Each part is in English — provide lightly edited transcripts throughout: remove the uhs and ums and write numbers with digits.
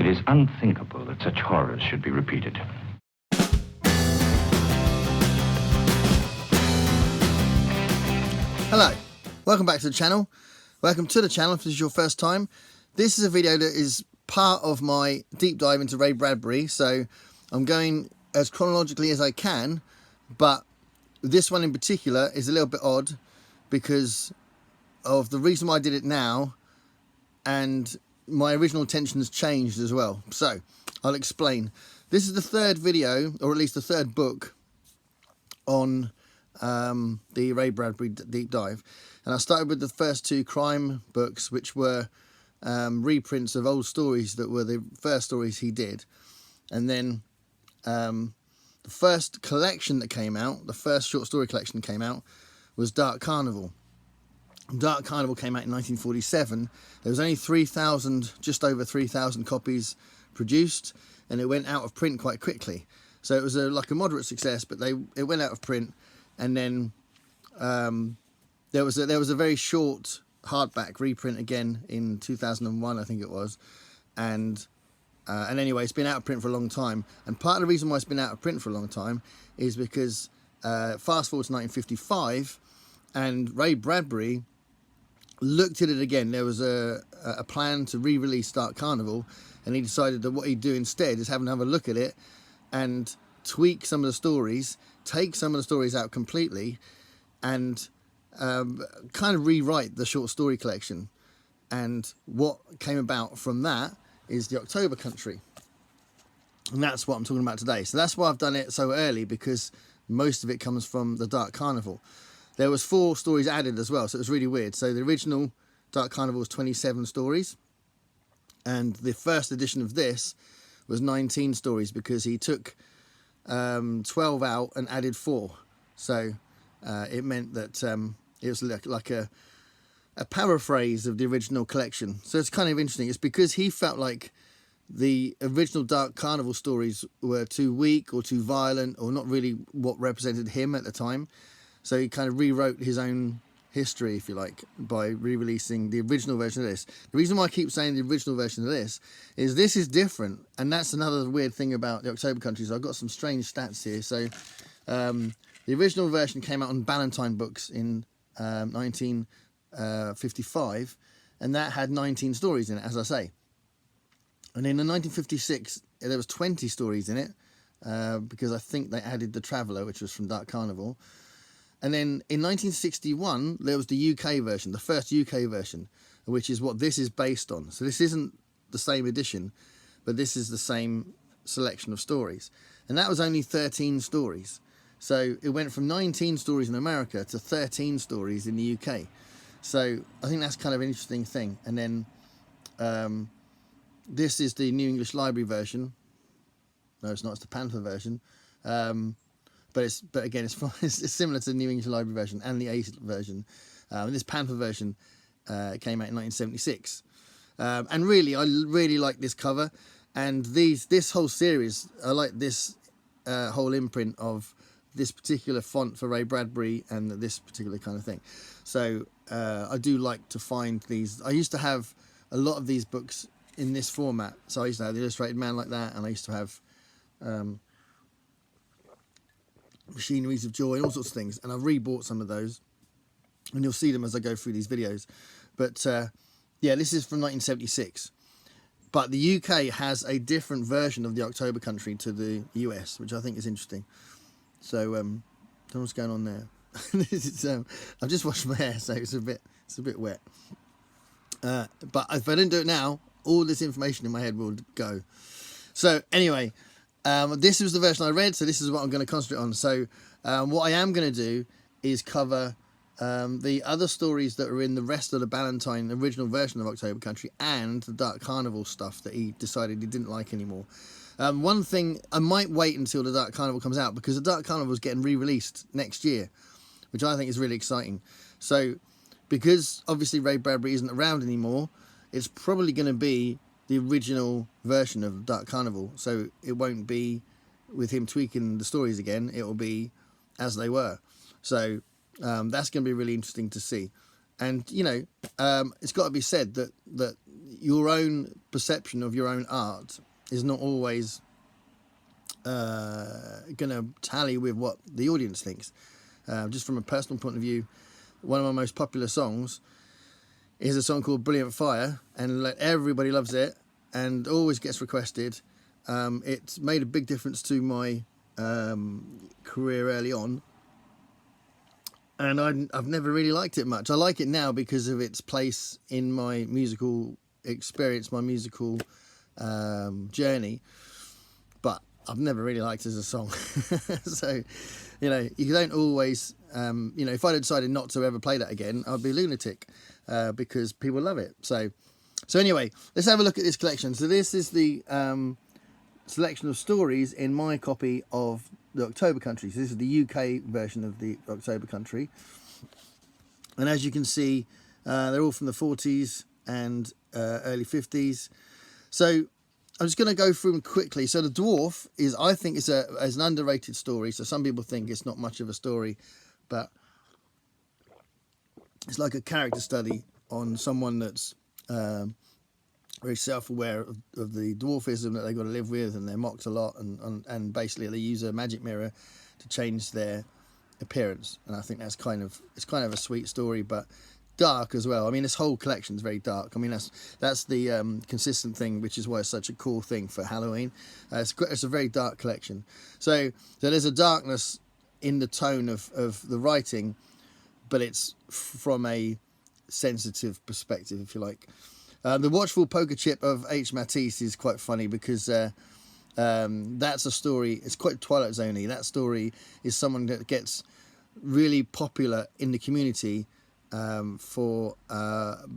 It is unthinkable that such horrors should be repeated. Hello, welcome back to the channel. Welcome to the channel if this is your first time. This is a video that is part of my deep dive into Ray Bradbury, so I'm going as chronologically as I can, but this one in particular is a little bit odd because of the reason why I did it now, and my original intention has changed as well. So I'll explain. This is the third video, or at least the third book on the Ray Bradbury deep dive, and I started with the first two crime books, which were reprints of old stories that were the first stories he did, and then the first collection that came out, the first short story collection that came out, was Dark Carnival. Dark Carnival came out in 1947. There was only 3,000, just over 3,000 copies produced, and it went out of print quite quickly. So it was like a moderate success, but it went out of print, and then there was a very short hardback reprint again in 2001, I think it was, and anyway, it's been out of print for a long time. And part of the reason why it's been out of print for a long time is because fast forward to 1955, and Ray Bradbury looked at it again. There was a plan to re-release Dark Carnival, and he decided that what he'd do instead is have another look at it and tweak some of the stories, take some of the stories out completely, and kind of rewrite the short story collection. And what came about from that is the October Country, and that's what I'm talking about today. So that's why I've done it so early, because most of it comes from the Dark Carnival. There was 4 stories added as well, so it was really weird. So the original Dark Carnival was 27 stories, and the first edition of this was 19 stories, because he took 12 out and added 4. So it meant that it was like a paraphrase of the original collection. So it's kind of interesting. It's because he felt like the original Dark Carnival stories were too weak or too violent, or not really what represented him at the time. So he kind of rewrote his own history, if you like, by re-releasing the original version of this. The reason why I keep saying the original version of this is different, and that's another weird thing about the October Country. So I've got some strange stats here. So the original version came out on Ballantine Books in 1955, and that had 19 stories in it, as I say. And in 1956, there was 20 stories in it, because I think they added The Traveller, which was from Dark Carnival. And then in 1961, there was the UK version, the first UK version, which is what this is based on. So this isn't the same edition, but this is the same selection of stories. And that was only 13 stories. So it went from 19 stories in America to 13 stories in the UK. So I think that's kind of an interesting thing. And then this is the New English Library version. No, it's not. It's the Panther version. But again, it's similar to the New English Library version and the Ace version. This Panther version came out in 1976. And really, I really like this cover. And this whole series, I like this whole imprint of this particular font for Ray Bradbury and this particular kind of thing. So I do like to find these. I used to have a lot of these books in this format. So I used to have the Illustrated Man like that, and I used to have Machineries of Joy and all sorts of things. And I've rebought some of those, and you'll see them as I go through these videos. But yeah, this is from 1976. But the UK has a different version of the October Country to the US, which I think is interesting. So, don't know what's going on there. I've just washed my hair, so it's a bit wet. But if I didn't do it now, all this information in my head will go. So anyway, this was the version I read, so this is what I'm going to concentrate on. So what I am going to do is cover the other stories that are in the rest of the Ballantine original version of October Country, and the Dark Carnival stuff that he decided he didn't like anymore. One thing, I might wait until the Dark Carnival comes out, because the Dark Carnival is getting re-released next year, which I think is really exciting. So because obviously Ray Bradbury isn't around anymore, it's probably going to be the original version of Dark Carnival. So it won't be with him tweaking the stories again, it will be as they were. So that's going to be really interesting to see. And you know, it's got to be said that your own perception of your own art is not always going to tally with what the audience thinks. Just from a personal point of view, one of my most popular songs is a song called Brilliant Fire, and like, everybody loves it and always gets requested. It's made a big difference to my career early on, and I've never really liked it much. I like it now because of its place in my musical experience, my musical journey, but I've never really liked it as a song. So, you know, you don't always, you know, if I decided not to ever play that again, I'd be a lunatic, because people love it. So anyway, let's have a look at this collection. So this is the selection of stories in my copy of the October Country. So this is the UK version of the October Country. And as you can see, they're all from the 40s and early 50s. So I'm just going to go through them quickly. So the Dwarf is, I think, is an underrated story. So some people think it's not much of a story, but it's like a character study on someone that's very self-aware of the dwarfism that they've got to live with, and they're mocked a lot, and basically they use a magic mirror to change their appearance. And I think it's kind of a sweet story, but dark as well. I mean, this whole collection is very dark. I mean, that's the consistent thing, which is why it's such a cool thing for Halloween. It's a very dark collection. So there's a darkness in the tone of the writing, but it's from a sensitive perspective, if you like. The Watchful Poker Chip of H. Matisse is quite funny because that's a story, it's quite Twilight Zone-y. That story is someone that gets really popular in the community for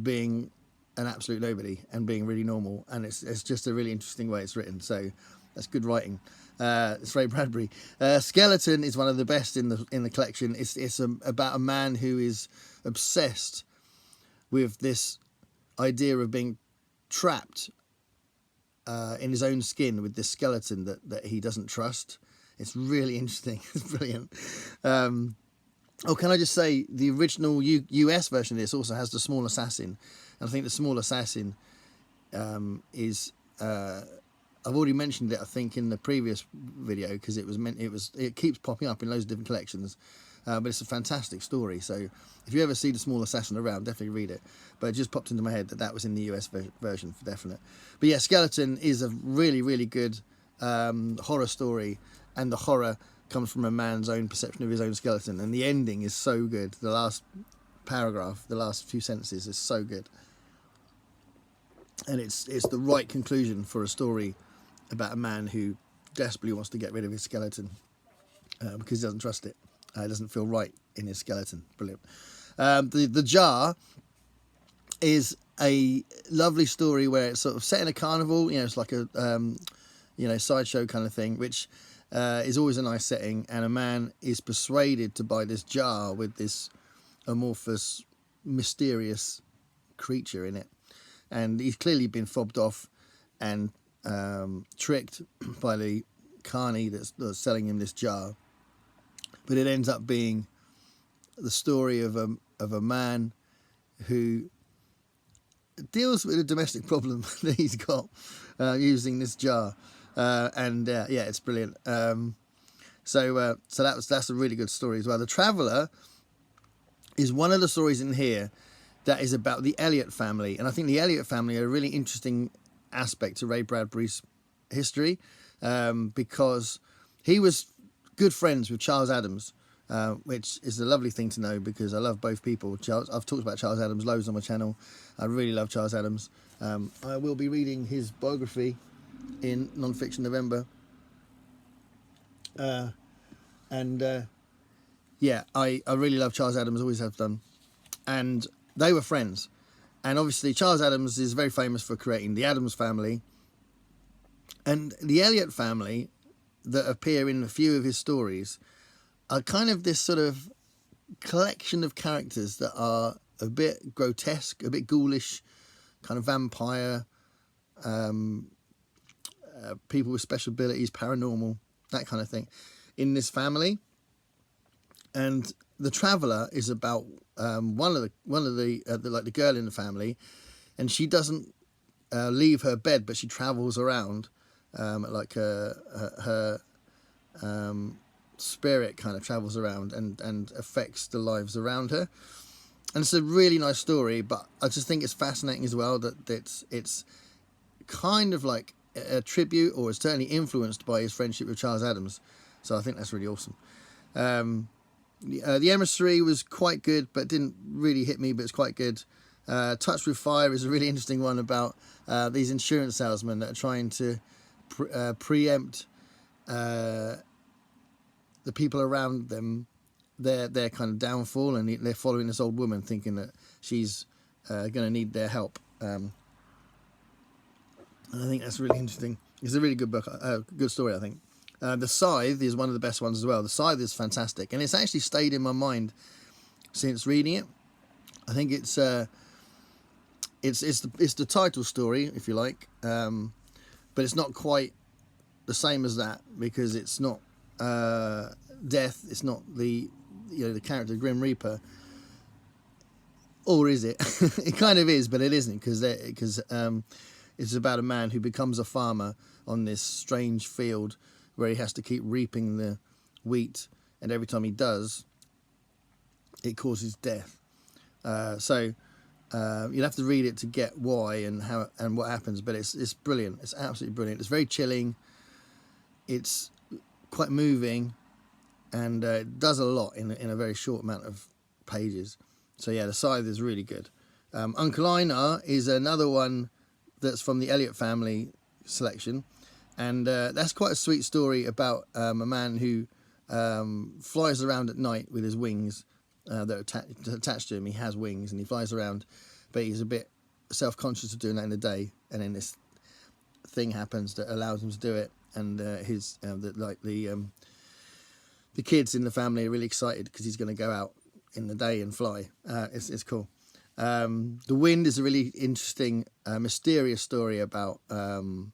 being an absolute nobody and being really normal, and it's just a really interesting way it's written. So that's good writing. It's Ray Bradbury. Skeleton is one of the best in the collection. It's about a man who is obsessed with this idea of being trapped in his own skin with this skeleton that he doesn't trust. It's really interesting. It's brilliant. Oh, can I just say, the original US version of this also has the Small Assassin, and I think the Small Assassin is I've already mentioned it, I think, in the previous video, because it keeps popping up in loads of different collections. But it's a fantastic story. So if you ever see the Small Assassin around, definitely read it. But it just popped into my head that was in the US version for definite. But yeah, Skeleton is a really, really good horror story, and the horror comes from a man's own perception of his own skeleton. And the ending is so good. The last paragraph, the last few sentences is so good. And it's the right conclusion for a story about a man who desperately wants to get rid of his skeleton because he doesn't trust it. It doesn't feel right in his skeleton. Brilliant. The Jar is a lovely story where it's sort of set in a carnival. You know, it's like a sideshow kind of thing, which is always a nice setting. And a man is persuaded to buy this jar with this amorphous, mysterious creature in it, and he's clearly been fobbed off and tricked by the carny that's selling him this jar. But it ends up being the story of a man who deals with a domestic problem that he's got using this jar, and yeah, it's brilliant. So that's a really good story as well. The Traveller is one of the stories in here that is about the Elliot family, and I think the Elliot family are a really interesting aspect to Ray Bradbury's history, because he was good friends with Charles Addams, which is a lovely thing to know because I love both people. I've talked about Charles Addams loads on my channel. I really love Charles Addams. I will be reading his biography in Non-Fiction November. Yeah, I really love Charles Addams, always have done. And they were friends. And obviously Charles Addams is very famous for creating the Addams family. And the Elliot family that appear in a few of his stories are kind of this sort of collection of characters that are a bit grotesque, a bit ghoulish, kind of vampire, people with special abilities, paranormal, that kind of thing, in this family. And The Traveller is about one of the like the girl in the family, and she doesn't leave her bed, but she travels around, like her spirit kind of travels around and affects the lives around her. And it's a really nice story, but I just think it's fascinating as well that it's kind of like a tribute, or it's certainly influenced by his friendship with Charles Addams. So I think that's really awesome. The Emissary was quite good, but didn't really hit me, but it's quite good. Touched with Fire is a really interesting one about these insurance salesmen that are trying to preempt the people around them, their kind of downfall, and they're following this old woman thinking that she's going to need their help. And I think that's really interesting. It's a really good book, good story, I think. The Scythe is one of the best ones as well. The Scythe is fantastic, and it's actually stayed in my mind since reading it. I think it's the title story, if you like, but it's not quite the same as that, because it's not death. It's not the character Grim Reaper, or is it? It kind of is, but it isn't, because it's about a man who becomes a farmer on this strange field where he has to keep reaping the wheat, and every time he does, it causes death. So you'll have to read it to get why and how and what happens, but it's brilliant. It's absolutely brilliant. It's very chilling. It's quite moving, and it does a lot in a very short amount of pages. So yeah, The Scythe is really good. Uncle Einar is another one that's from the Elliot family selection, and that's quite a sweet story about a man who flies around at night with his wings that are attached to him. He has wings and he flies around, but he's a bit self-conscious of doing that in the day, and then this thing happens that allows him to do it, and the kids in the family are really excited because he's going to go out in the day and fly. It's cool. The Wind is a really interesting, mysterious story about kind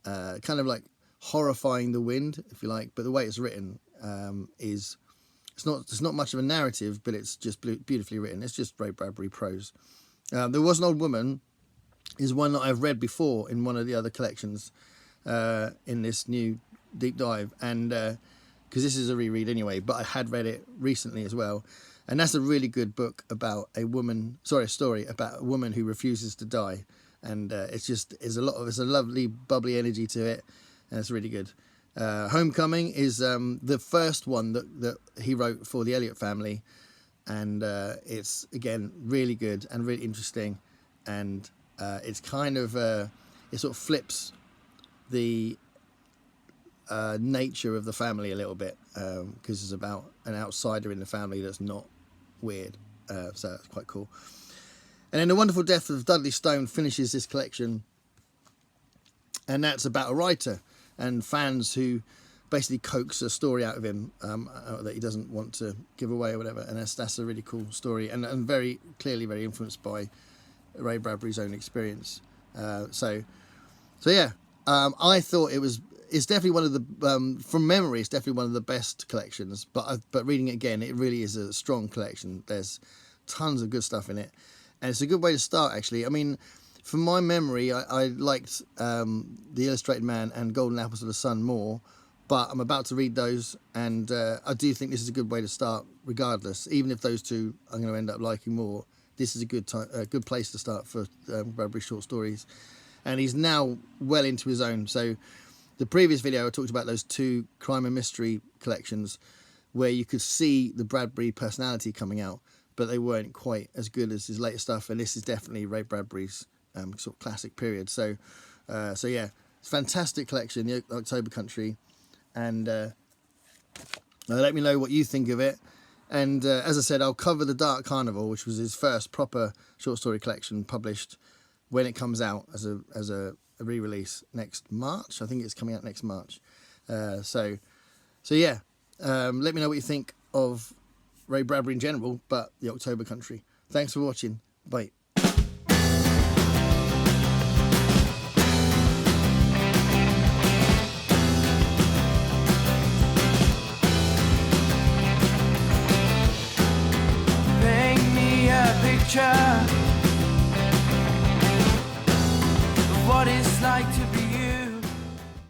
of like horrifying the wind, if you like, but the way it's written is it's not much of a narrative, but it's just beautifully written. It's just Ray Bradbury prose. There Was an Old Woman is one that I've read before in one of the other collections in this new deep dive, and because this is a reread anyway, but I had read it recently as well, and that's a really good book about a story about a woman who refuses to die, and it's a lovely bubbly energy to it, and it's really good. Homecoming is the first one that he wrote for the Elliot family, and it's again really good and really interesting, and it's kind of it sort of flips the nature of the family a little bit, because it's about an outsider in the family that's not weird, so that's quite cool. And then The Wonderful Death of Dudley Stone finishes this collection, and that's about a writer and fans who basically coax a story out of him that he doesn't want to give away or whatever, and that's a really cool story, and very clearly very influenced by Ray Bradbury's own experience. So yeah, I thought it's definitely one of the from memory, it's definitely one of the best collections, but reading it again, it really is a strong collection. There's tons of good stuff in it, and it's a good way to start, actually. I mean, from my memory, I liked The Illustrated Man and Golden Apples of the Sun more, but I'm about to read those, and I do think this is a good way to start regardless. Even if those two I'm going to end up liking more, this is a good place to start for Bradbury short stories. And he's now well into his own. So the previous video I talked about those two crime and mystery collections where you could see the Bradbury personality coming out, but they weren't quite as good as his later stuff, and this is definitely Ray Bradbury's sort of classic period. So yeah, it's a fantastic collection, the October Country, and let me know what you think of it. And as I said, I'll cover the Dark Carnival, which was his first proper short story collection published, when it comes out as a re-release next March. I think it's coming out next March. So yeah, let me know what you think of Ray Bradbury in general, but the October Country. Thanks for watching. Bye. Rain what it's like to